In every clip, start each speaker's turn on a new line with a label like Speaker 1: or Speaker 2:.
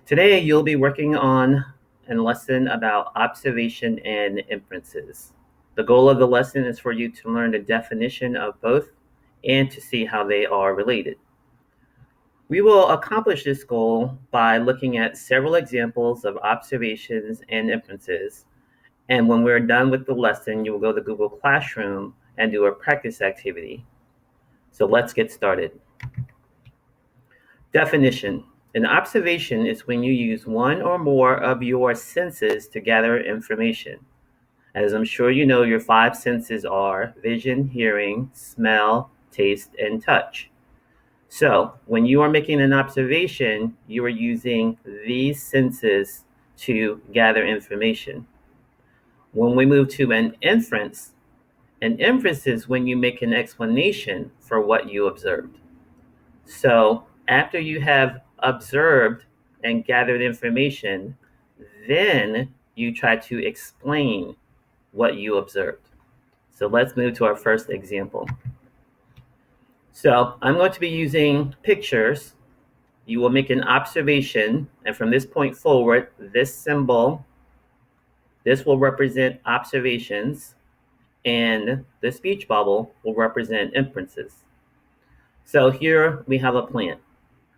Speaker 1: Today, you'll be working on a lesson about observation and inferences. The goal of the lesson is for you to learn the definition of both and to see how they are related. We will accomplish this goal by looking at several examples of observations and inferences. And when we're done with the lesson, you will go to Google Classroom and do a practice activity. So let's get started. Definition. An observation is when you use one or more of your senses to gather information. As I'm sure you know, your five senses are vision, hearing, smell, taste, and touch. So when you are making an observation, you are using these senses to gather information. When we move to an inference is when you make an explanation for what you observed. So after you have observed and gathered information, then you try to explain what you observed. So let's move to our first example. So I'm going to be using pictures. You will make an observation, and from this point forward, this symbol, this will represent observations, and the speech bubble will represent inferences. So here we have a plant.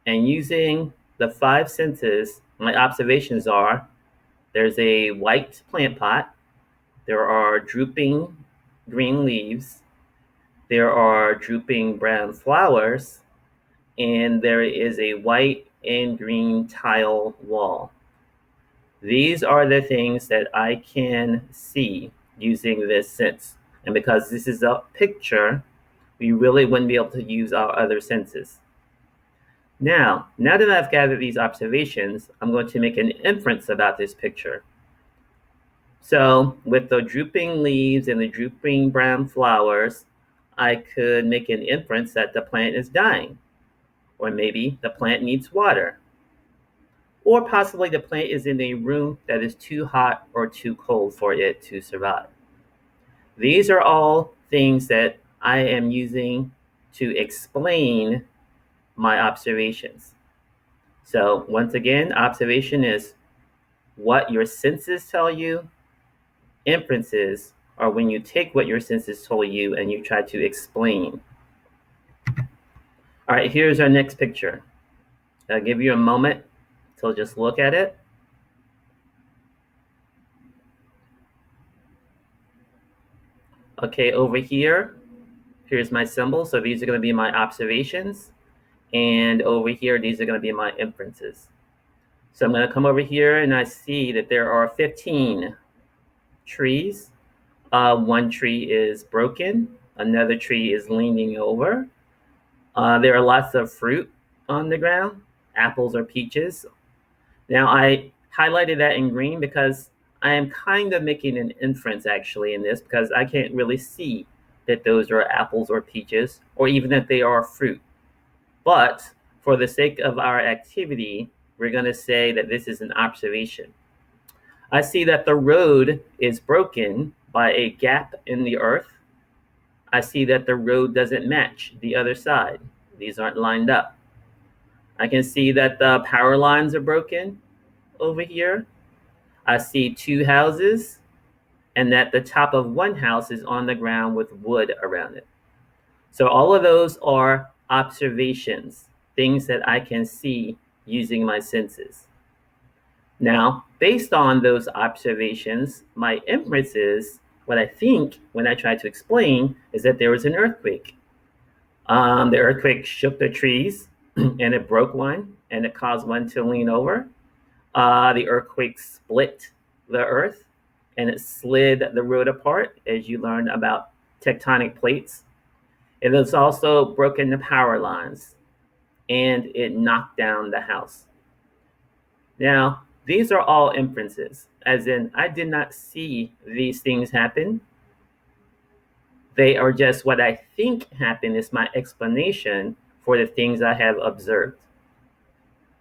Speaker 1: And using the five senses, my observations are there's a white plant pot, there are drooping green leaves, there are drooping brown flowers, and there is a white and green tile wall. These are the things that I can see using this sense. And because this is a picture, we really wouldn't be able to use our other senses. Now that I've gathered these observations, I'm going to make an inference about this picture. So with the drooping leaves and the drooping brown flowers, I could make an inference that the plant is dying, or maybe the plant needs water, or possibly the plant is in a room that is too hot or too cold for it to survive. These are all things that I am using to explain my observations. So once again, observation is what your senses tell you. Inferences are when you take what your senses told you and you try to explain. All right, here's our next picture. I'll give you a moment to just look at it. Okay, over here, here's my symbol. So these are going to be my observations. And over here, these are going to be my inferences. So I'm going to come over here and I see that there are 15 trees. One tree is broken. Another tree is leaning over. There are lots of fruit on the ground, apples or peaches. Now I highlighted that in green because I am kind of making an inference actually in this because I can't really see that those are apples or peaches or even that they are fruit. But for the sake of our activity, we're going to say that this is an observation. I see that the road is broken by a gap in the earth. I see that the road doesn't match the other side. These aren't lined up. I can see that the power lines are broken over here. I see two houses and that the top of one house is on the ground with wood around it. So all of those are observations, things that I can see using my senses. Now, based on those observations, my inference is what I think when I try to explain is that there was an earthquake. The earthquake shook the trees and it broke one and it caused one to lean over. The earthquake split the earth and it slid the road apart, as you learn about tectonic plates. It has also broken the power lines and it knocked down the house. Now, these are all inferences, as in I did not see these things happen. They are just what I think happened is my explanation for the things I have observed.